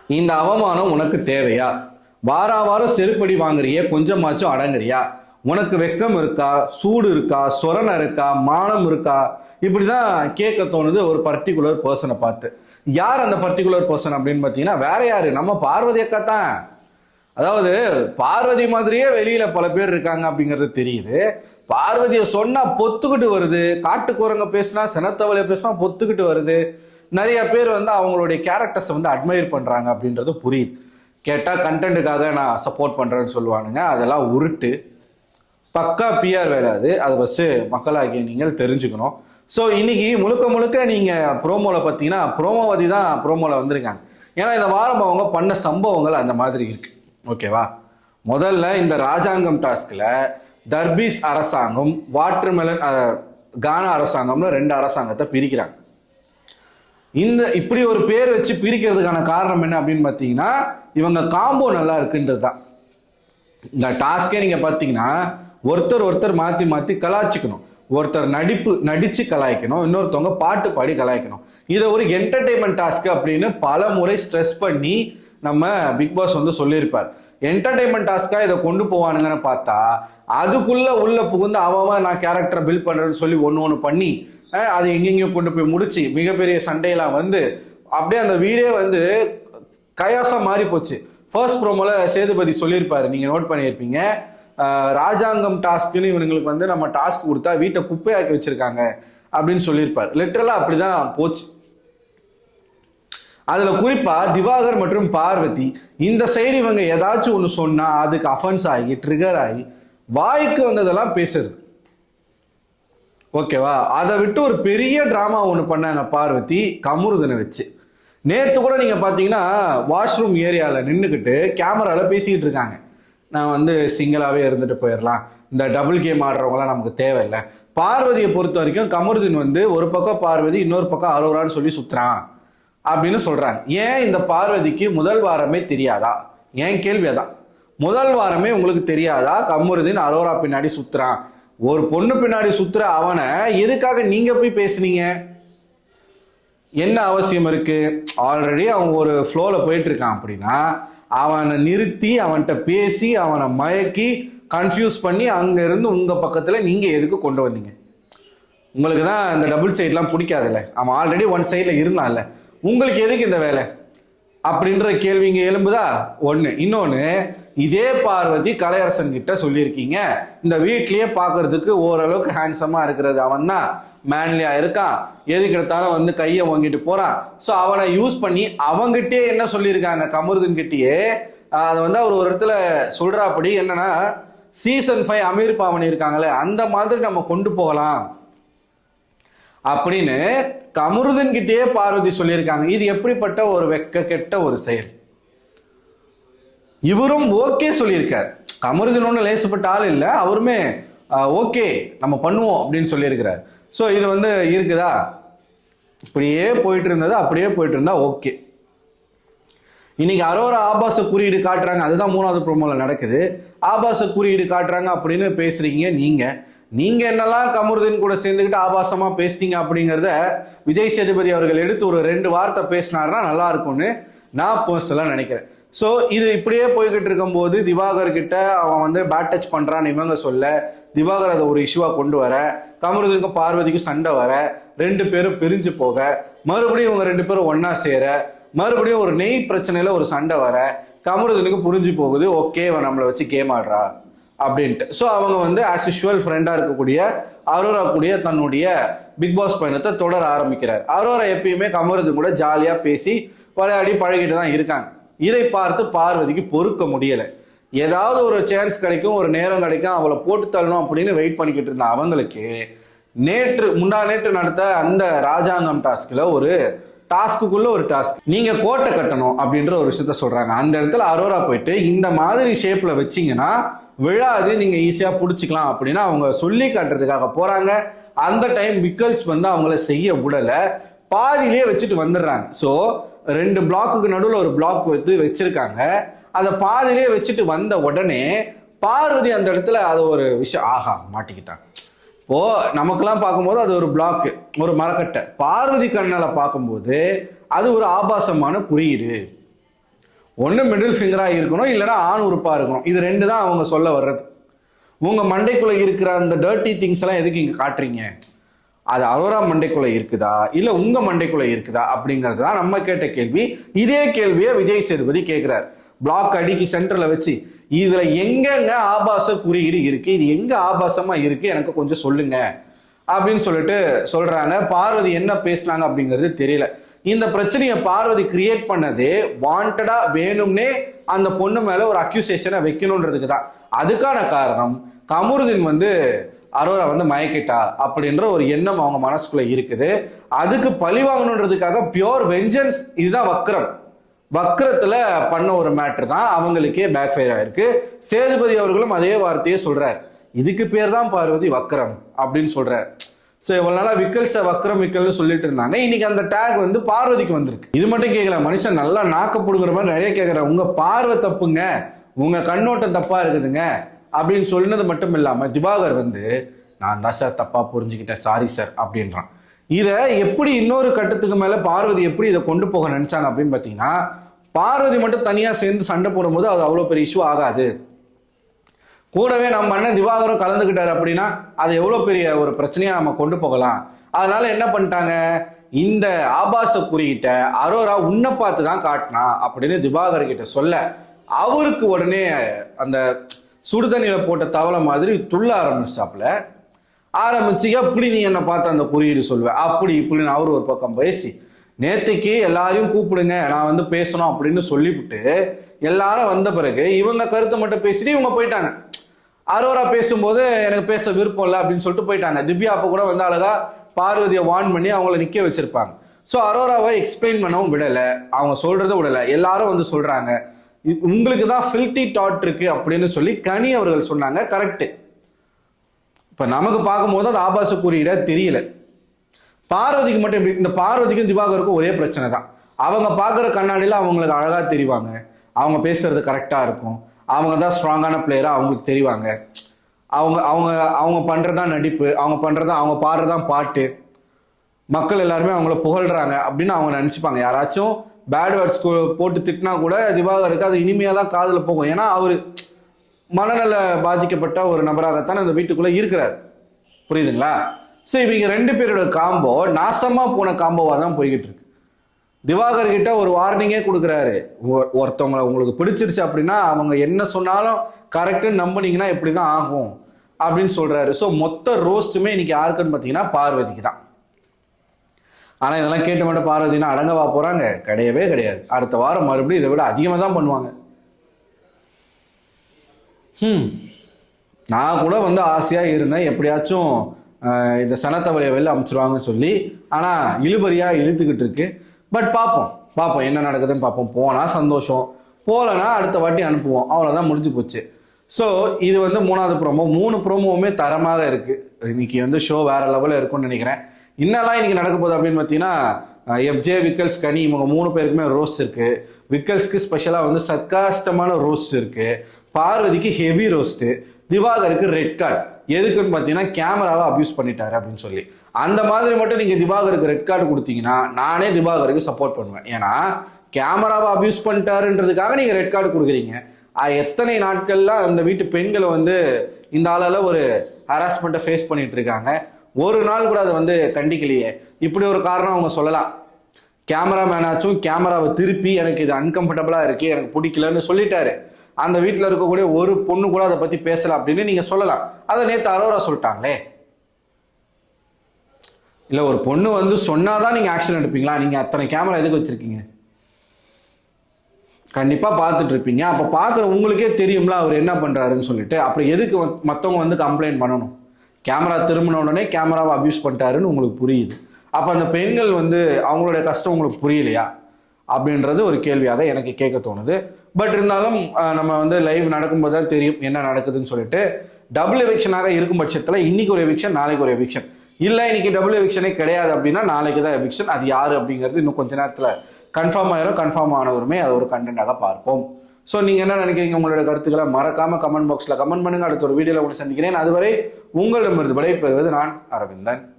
இந்த அவமானம் உனக்கு தேவையா? வாரம் செருப்படி வாங்குறிய, கொஞ்சமாச்சும் அடங்குறியா? உனக்கு வெக்கம் இருக்கா, சூடு இருக்கா, சொரணை இருக்கா, மானம் இருக்கா? இப்படிதான் கேட்க தோணுது ஒரு பர்டிகுலர் பர்சனை பார்த்து. யார் அந்த பர்டிகுலர் பர்சன் அப்படின்னு பார்த்தீங்கன்னா வேற யாரு, நம்ம பார்வதி அக்கா தான். அதாவது பார்வதி மாதிரியே வெளியில பல பேர் இருக்காங்க அப்படிங்கிறது தெரியுது. பார்வதியை சொன்னா பொத்துக்கிட்டு வருது, காட்டுக்குரங்க பேசினா, சினத்தவளை பேசினா பொத்துக்கிட்டு வருது. நிறைய பேர் வந்து அவங்களுடைய கேரக்டர்ஸை வந்து அட்மையர் பண்றாங்க அப்படின்றது புரியுது. கேட்டா கண்டென்ட்டுக்காக நான் சப்போர்ட் பண்றேன்னு சொல்லுவானுங்க. அதெல்லாம் உருட்டு, பக்கா பிஆர் வேலை அது. அதை வச்சு மக்களாகிய நீங்கள் தெரிஞ்சுக்கணும். ஸோ இன்னைக்கு முழுக்க முழுக்க நீங்க ப்ரோமோல பார்த்தீங்கன்னா ப்ரோமோவதி தான் ப்ரோமோல வந்திருக்காங்க. ஏன்னா இந்த வாரம் அவங்க பண்ண சம்பவங்கள் அந்த மாதிரி இருக்கு. ஓகேவா? முதல்ல இந்த ராஜாங்கம் டாஸ்க்ல தர்பீஸ் அரசாங்கம், வாட்டர்மெலன் கானா அரசாங்கம்னு 2 அரசாங்கத்தை பிரிக்கிறாங்க. இந்த இப்படி ஒரு பேர் வச்சு பிரிக்கிறதுக்கான காரணம் என்ன அப்படின்னு பார்த்தீங்கன்னா இவங்க காம்போ நல்லா இருக்குன்றது தான். இந்த டாஸ்கே நீங்க பார்த்தீங்கன்னா ஒருத்தர் மாத்தி மாத்தி கலாய்ச்சிக்கணும். ஒருத்தர் நடிச்சு கலாய்க்கணும், இன்னொருத்தவங்க பாட்டு பாடி கலாய்க்கணும். இதை ஒரு என்டர்டைன்மெண்ட் டாஸ்க் அப்படின்னு பல முறை ஸ்ட்ரெஸ் பண்ணி நம்ம பிக் பாஸ் வந்து சொல்லியிருப்பார். என்டர்டைன்மெண்ட் டாஸ்கா இதை கொண்டு போவானுங்கன்னு பார்த்தா அதுக்குள்ள உள்ள புகுந்து அவன் நான் கேரக்டரை பில்ட் பண்றேன்னு சொல்லி ஒன்று பண்ணி அது எங்கெங்கேயும் கொண்டு போய் முடிச்சு மிகப்பெரிய சண்டையெல்லாம் வந்து அப்படியே அந்த வீடே வந்து கயாசா மாறி போச்சு. ஃபர்ஸ்ட் ப்ரோமோல சேதுபதி சொல்லியிருப்பாரு, நீங்க நோட் பண்ணியிருப்பீங்க. ராஜாங்கம் டாஸ்க்னு இவங்களுக்கு வந்து நம்ம டாஸ்க் கொடுத்தா வீட்டை குப்பையாக்கி வச்சிருக்காங்க அப்படின்னு சொல்லியிருப்பாரு. லிட்டரலா அப்படிதான் போச்சு. அதுல குறிப்பா திவாகர் மற்றும் பார்வதி இந்த சைடு இவங்க ஏதாச்சும் ஒண்ணு சொன்னா அதுக்கு அஃபென்ஸ் ஆகி ட்ரிகர் ஆகி வாய்க்கு வந்ததெல்லாம் பேசுறது. ஓகேவா? அதை விட்டு ஒரு பெரிய டிராமா ஒன்று பண்ணாங்க பார்வதி கமுருதனை வச்சு. நேற்று கூட நீங்க பாத்தீங்கன்னா வாஷ்ரூம் ஏரியால நின்றுக்கிட்டு கேமரால பேசிக்கிட்டு இருக்காங்க, நான் வந்து சிங்கிளாவே இருந்துட்டு போயிடலாம், இந்த டபுள் கேம் ஆடுறவங்களாம் நமக்கு தேவையில்லை. பார்வதியை பொறுத்த வரைக்கும் கமருதீன் வந்து ஒரு பக்கம் பார்வதி இன்னொரு பக்கம் அரோரான்னு சொல்லி சுத்துறான் அப்படின்னு சொல்றாங்க. ஏன் இந்த பார்வதிக்கு முதல் வாரமே தெரியாதா? ஏன் கேள்வி அதான். முதல் வாரமே உங்களுக்கு தெரியாதா கமருதீன் அரோரா பின்னாடி சுத்துறான்? ஒரு பொண்ணு பின்னாடி சுத்துற அவனை எதுக்காக நீங்க போய் பேசுனீங்க? என்ன அவசியம் இருக்கு? ஆல்ரெடி அவன் ஒரு ஃப்ளோல போயிட்டு இருக்கான் அப்படின்னா அவனை நிறுத்தி அவன்கிட்ட பேசி அவனை மயக்கி கன்ஃபியூஸ் பண்ணி அங்க இருந்து உங்க பக்கத்துல நீங்க எதுக்கு கொண்டு வந்தீங்க? உங்களுக்கு தான் இந்த டபுள் சைட்லாம் பிடிக்காதுல்ல, அவன் ஆல்ரெடி ஒன் சைட்ல இருந்தான்ல, உங்களுக்கு எதுக்கு இந்த வேலை அப்படின்ற கேள்வி இங்க எழும்புதா? ஒண்ணு. இன்னொன்னு, இதே பார்வதி கலையரசன் கிட்ட சொல்லியிருக்கீங்க இந்த வீட்லயே பாக்குறதுக்கு ஓரளவுக்கு ஹேண்ட்ஸமா இருக்கிறது அவன் தான், மேன்லியா இருக்கான், எதுக்கு எடுத்தாலும் வந்து கையை வாங்கிட்டு போறான். ஸோ அவனை யூஸ் பண்ணி அவங்கிட்டே என்ன சொல்லியிருக்காங்க கமருதீன் கிட்டேயே, அதை வந்து அவர் ஒரு இடத்துல சொல்றாப்படி என்னன்னா சீசன் 5 அமீர் பாவனி இருக்காங்களே அந்த மாதிரி நம்ம கொண்டு போகலாம் அப்படின்னு கமருதீன் கிட்டேயே பார்வதி சொல்லியிருக்காங்க. இது எப்படிப்பட்ட ஒரு வெக்க கெட்ட ஒரு செயல்? இவரும் ஓகே சொல்லியிருக்கார். கமருதீன் ஒன்றும் லேசப்பட்ட ஆள் இல்லை, அவருமே ஓகே நம்ம பண்ணுவோம் அப்படின்னு சொல்லியிருக்கிறார். ஸோ இது வந்து இருக்குதா? இப்படியே போயிட்டு இருந்தது, அப்படியே போயிட்டு இருந்தா ஓகே. இன்னைக்கு அரோரா ஆபாச குறியீடு காட்டுறாங்க, அதுதான் 3வது ப்ரோமோல நடக்குது. ஆபாச குறியீடு காட்டுறாங்க அப்படின்னு பேசுறீங்க நீங்க என்னெல்லாம் கமருதீன் கூட சேர்ந்துக்கிட்டு ஆபாசமா பேசுறீங்க அப்படிங்கிறத விஜய் சேதுபதி அவர்கள் எடுத்து ஒரு 2 வார்த்தை பேசினாருன்னா நல்லா இருக்கும்னு நான் பர்சனலா நினைக்கிறேன். ஸோ இது இப்படியே போய்கிட்டு இருக்கும்போது திவாகர் கிட்ட அவன் வந்து பேட் டச் பண்றான்னு இவங்க சொல்ல, திவாகர் அதை ஒரு இஷ்யூவா கொண்டு வர, கமருதீனுக்கும் பார்வதிக்கும் சண்டை வர, 2 பேரும் பிரிஞ்சு போக, மறுபடியும் இவங்க 2 பேரும் ஒன்னா சேர, மறுபடியும் ஒரு நெய் பிரச்சனையில ஒரு சண்டை வர, கமருதீனுக்கு புரிஞ்சு போகுது ஓகே அவன் நம்மளை வச்சு கேம் ஆடுறா அப்படின்ட்டு. ஸோ அவங்க வந்து ஆஸ் யூஷுவல் ஃப்ரெண்டா இருக்கக்கூடிய அரோரா கூடிய தன்னுடைய பிக் பாஸ் பயணத்தை தொடர ஆரம்பிக்கிறார். அரோரா எப்பயுமே கமருதீன் கூட ஜாலியா பேசி விளையாடி பழகிட்டு தான் இருக்காங்க. இதை பார்த்து பார்வதிக்கு பொறுக்க முடியல. ஏதாவது ஒரு சான்ஸ் கிடைக்கும், ஒரு நேரம் கிடைக்கும், அவளை போட்டு தள்ளணும் அப்படின்னு வெயிட் பண்ணிக்கிட்டு இருந்த அவங்களுக்கு முந்தா நேற்று நடத்த அந்த ராஜாங்கம் டாஸ்க்ல ஒரு டாஸ்க்குள்ள ஒரு டாஸ்க், நீங்க கோட்டை கட்டணும் அப்படின்ற ஒரு விஷயத்த சொல்றாங்க. அந்த இடத்துல அரோரா போயிட்டு இந்த மாதிரி ஷேப்ல வச்சீங்கன்னா விழாது, நீங்க ஈஸியா புடிச்சுக்கலாம் அப்படின்னு அவங்க சொல்லி காட்டுறதுக்காக போறாங்க. அந்த டைம் விக்கல்ஸ் வந்து அவங்கள செய்ய விடல, பாதியிலே வச்சுட்டு வந்துடுறாங்க. ஸோ 2 பிளாக்குக்கு நடுவில் ஒரு பிளாக் வந்து வச்சிருக்காங்க. அதை பாதியிலே வச்சுட்டு வந்த உடனே பார்வதி அந்த இடத்துல அது ஒரு விஷயம், ஆஹா மாட்டிக்கிட்டாங்க. இப்போ நமக்கெல்லாம் பார்க்கும்போது அது ஒரு பிளாக், ஒரு மரக்கட்டை. பார்வதி கண்ணால பார்க்கும்போது அது ஒரு ஆபாசமான குறியீடு. ஒன்று மிடில் ஃபிங்கராக இருக்கணும், இல்லைன்னா ஆண் உறுப்பாக இருக்கணும். இது ரெண்டு தான் அவங்க சொல்ல வர்றது. உங்கள் மண்டைக்குள்ளே இருக்கிற அந்த டர்ட்டி திங்ஸ் எல்லாம் எதுக்கு இங்கே காட்டுறீங்க? அது அரோரா மண்டைக்குள்ளே இருக்குதா இல்லை உங்கள் மண்டைக்குள்ளே இருக்குதா அப்படிங்கிறது தான் நம்ம கேட்ட கேள்வி. இதே கேள்வியை விஜய் சேதுபதி கேட்குறாரு பிளாக் அடிக்கு சென்டரில் வச்சு. இதில் எங்கெங்க ஆபாச குறியீடு இருக்கு, இது எங்கே ஆபாசமாக இருக்கு எனக்கு கொஞ்சம் சொல்லுங்க அப்படின்னு சொல்லிட்டு சொல்றாங்க. பார்வதி என்ன பேசினாங்க அப்படிங்கிறது தெரியல. இந்த பிரச்சனையை பார்வதி கிரியேட் பண்ணதே வாண்டடா வேணும்னே அந்த பொண்ணு மேல ஒரு அக்யூசேஷனை வைக்கணும்ன்றதுக்கு தான். அதுக்கான காரணம் கமருதீன் வந்து அரோரா வந்து மயக்கிட்டா அப்படின்ற ஒரு எண்ணம் அவங்க மனசுக்குள்ள இருக்குது. அதுக்கு பழி வாங்கணுன்றதுக்காக பியோர் வெஞ்சன்ஸ். இதுதான் வக்ரம். வக்ரத்துல பண்ண ஒரு மேட்ரு தான் அவங்களுக்கே பேக் ஃபயர் ஆயிருக்கு. சேதுபதி அவர்களும் அதே வார்த்தையே சொல்றாரு. இதுக்கு பேர் தான் பார்வதி வக்ரம் அப்படின்னு சொல்றாரு. ஸோ இவ்வளவு நாளா விக்கல்ஸை வக்ரம் விக்கல்னு சொல்லிட்டு இருந்தாங்க. இன்னைக்கு அந்த டேக் வந்து பார்வதிக்கு வந்திருக்கு. இது மட்டும் கேட்கல, மனுஷன் நல்லா நாக்கப்படுங்கிற மாதிரி நிறைய கேட்கிற. உங்க பார்வை தப்புங்க, உங்க கண்ணோட்டம் தப்பா இருக்குதுங்க அப்படின்னு சொன்னது மட்டும் இல்லாம திவாகர் வந்து நான் தான் சார் தப்பா புரிஞ்சுக்கிட்டேன், சாரி சார் அப்படின்றான். இதை எப்படி இன்னொரு கட்டத்துக்கு மேல பார்வதி எப்படி இதை கொண்டு போக நினைச்சாங்க அப்படின்னு பாத்தீங்கன்னா, பார்வதி மட்டும் தனியா சேர்ந்து சண்டை போடும்போது அது அவ்வளவு பெரிய இஷ்யூ ஆகாது. கூடவே நம்ம அண்ணன் திவாகரும் கலந்துக்கிட்டாரு அப்படின்னா அது எவ்வளவு பெரிய ஒரு பிரச்சனையா நம்ம கொண்டு போகலாம். அதனால என்ன பண்ணிட்டாங்க, இந்த ஆபாச குறியிட்ட அரோரா உன்னை பார்த்து தான் காட்டினா அப்படின்னு திவாகர் கிட்ட சொல்ல, அவருக்கு உடனே அந்த சுடுதண்ணியில போட்ட தவளை மாதிரி துள்ள ஆரம்பிச்சு எப்படி நீ என்னை பார்த்து அந்த குறியீடு சொல்லுவேன் அப்படி இப்படின்னு அவரு ஒரு பக்கம் பேசி, நேற்றுக்கு எல்லாரையும் கூப்பிடுங்க நான் வந்து பேசணும் அப்படின்னு சொல்லிவிட்டு எல்லாரும் வந்த பிறகு இவங்க கருத்தை மட்டும் பேசிட்டு இவங்க போயிட்டாங்க. அரோரா பேசும்போது எனக்கு பேச விருப்பம் இல்லை அப்படின்னு சொல்லிட்டு போயிட்டாங்க. திவ்யா அப்போ கூட வந்து அழகா பார்வதியை வார்ன் பண்ணி அவங்கள நிக்க வச்சிருப்பாங்க. ஸோ அரோராவை எக்ஸ்பிளைன் பண்ணவும் விடலை, அவங்க சொல்றதை விடலை. எல்லாரும் வந்து சொல்றாங்க உங்களுக்கு தான் ஃபில்தி தாட் இருக்கு அப்படின்னு சொல்லி கனி அவர்கள் சொன்னாங்க. கரெக்ட். இப்ப நமக்கு பார்க்கும்போது அது ஆபாச குறியீட தெரியல. பார்வதிக்கு மட்டும் எப்படி? இந்த பார்வதிக்கும் திவாகருக்கும் ஒரே பிரச்சனை தான். அவங்க பார்க்குற கண்ணாடியில் அவங்களுக்கு அழகா தெரிவாங்க, அவங்க பேசுறது கரெக்டா இருக்கும், அவங்க தான் ஸ்ட்ராங்கான பிளேயரா அவங்களுக்கு தெரிவாங்க, அவங்க அவங்க அவங்க பண்றதா நடிப்பு, அவங்க பண்றதா அவங்க பாடுறதான் பாட்டு, மக்கள் எல்லாருமே அவங்கள புகழ்றாங்க அப்படின்னு அவங்க நினைச்சுப்பாங்க. யாராச்சும் பேட் வேர்ட்ஸ் போட்டு திட்டினா கூட திவாகருக்கு அது இனிமையா தான் காதுல போகும். ஏன்னா அவரு மனநல பாதிக்கப்பட்ட ஒரு நபராகத்தான் அந்த வீட்டுக்குள்ள இருக்கிறார். புரியுதுங்களா? ஸோ இவங்க ரெண்டு பேரோட காம்போ நாசமா போன காம்போவா தான் போய்கிட்டு இருக்கு. திவாகர் கிட்ட ஒரு வார்னிங்கே கொடுக்குறாரு, ஒருத்தவங்களை உங்களுக்கு பிடிச்சிருச்சு அப்படின்னா அவங்க என்ன சொன்னாலும் கரெக்டுன்னு நம்பினீங்கன்னா இப்படிதான் ஆகும் அப்படின்னு சொல்றாரு. ஸோ மொத்த ரோஸ்ட்டுமே இன்னைக்கு யாருக்குன்னு பார்த்தீங்கன்னா பார்வதிக்கு தான். ஆனா இதெல்லாம் கேட்டு மட்டும் பார்வதினா அடங்கவா போறாங்க? கிடையவே கிடையாது. அடுத்த வாரம் மறுபடியும் இதை விட அதிகமாக தான் பண்ணுவாங்க. நான் கூட வந்து ஆசையா இருந்தேன் எப்படியாச்சும் இந்த சனத்தவளையை வெளில அமைச்சிருவாங்கன்னு சொல்லி. ஆனா இழுபறியா இழுத்துக்கிட்டு இருக்கு. பட் பார்ப்போம் என்ன நடக்குதுன்னு பார்ப்போம். போனா சந்தோஷம், போலனா அடுத்த வாட்டி அனுப்புவோம், அவ்வளவுதான், முடிஞ்சு போச்சு. ஸோ இது வந்து 3வது ப்ரோமோ. 3 ப்ரோமோவுமே தரமாக இருக்கு. இன்னைக்கு வந்து ஷோ வேற லெவலில் இருக்கும்னு நினைக்கிறேன். இன்னெல்லாம் இன்னைக்கு நடக்க போகுது அப்படின்னு பார்த்தீங்கன்னா, எஃப்ஜே, விக்கல்ஸ், கனி இவங்க 3 பேருக்குமே ரோஸ்ட் இருக்கு. விக்கல்ஸ்க்கு ஸ்பெஷலாக வந்து சர்க்காஸ்டமான ரோஸ்ட் இருக்கு. பார்வதிக்கு ஹெவி ரோஸ்ட், திவாகருக்கு ரெட் கார்டு. எதுக்குன்னு பார்த்தீங்கன்னா கேமராவை அபியூஸ் பண்ணிட்டாரு அப்படின்னு சொல்லி. அந்த மாதிரி மட்டும் நீங்க திவாகருக்கு ரெட் கார்டு கொடுத்தீங்கன்னா நானே திவாகருக்கு சப்போர்ட் பண்ணுவேன். ஏன்னா கேமராவை அபியூஸ் பண்ணிட்டாருன்றதுக்காக நீங்க ரெட் கார்டு கொடுக்குறீங்க. எத்தனை நாட்கள்ல அந்த வீட்டு பெண்களை வந்து இந்த ஆளால ஒரு ஹராஸ்மெண்ட்டை ஃபேஸ் பண்ணிட்டு இருக்காங்க. ஒரு நாள் கூட அதை வந்து கண்டிக்கலையே. இப்படி ஒரு காரணம் அவங்க சொல்லலாம். கேமராமேனாச்சும் கேமராவை திருப்பி எனக்கு இது அன்கம்ஃபர்டபுளா இருக்கு, எனக்கு பிடிக்கலன்னு சொல்லிட்டாரு. அந்த வீட்டில் இருக்கக்கூடிய ஒரு பொண்ணு கூட அதை பத்தி பேசலாம் அப்படின்னு நீங்க சொல்லலாம். அதை நேற்று அரோரா சொல்லிட்டாங்களே. இல்ல ஒரு பொண்ணு வந்து சொன்னாதான் நீங்க ஆக்ஷன் எடுப்பீங்களா? நீங்க அத்தனை கேமரா எதுக்கு வச்சிருக்கீங்க? கண்டிப்பா பார்த்துட்டு இருப்பீங்க. அப்ப பாக்குற உங்களுக்கே தெரியும்ல அவர் என்ன பண்றாருன்னு சொல்லிட்டு. அப்புறம் எதுக்கு மத்தவங்க வந்து கம்ப்ளைண்ட் பண்ணணும்? கேமரா திரும்பின உடனே கேமராவை அபியூஸ் பண்ணிட்டாருன்னு உங்களுக்கு புரியுது. அப்ப அந்த பெண்கள் வந்து அவங்களுடைய கஷ்டம் உங்களுக்கு புரியலையா அப்படின்றது ஒரு கேள்வியாக எனக்கு கேட்க தோணுது. பட் இருந்தாலும் நம்ம வந்து லைவ் நடக்கும்போது தான் தெரியும் என்ன நடக்குதுன்னு சொல்லிட்டு. டபுள் எவிக்ஷனாக இருக்கும் பட்சத்தில் இன்னைக்கு ஒரு எவிக்ஷன், நாளைக்கு ஒரு எவிக்ஷன். இல்லை இன்னைக்கு டபுள் எவிக்ஷனே கிடையாது அப்படின்னா நாளைக்கு தான் எவிக்ஷன். அது யாரு அப்படிங்கிறது இன்னும் கொஞ்ச நேரத்தில் கன்ஃபார்ம் ஆயிரும். கன்ஃபார்ம் ஆனவருமே அது ஒரு கண்டென்ட்டாக பார்ப்போம். ஸோ நீங்க என்ன நினைக்கிறீங்க? உங்களோட கருத்துக்களை மறக்காம கமெண்ட் பாக்ஸ்ல கமெண்ட் பண்ணுங்க. அடுத்த ஒரு வீடியோல உங்களை சந்திக்கிறேன். அதுவரை உங்களிடமிருந்து விடைபெறுவது நான் அரவிந்தன்.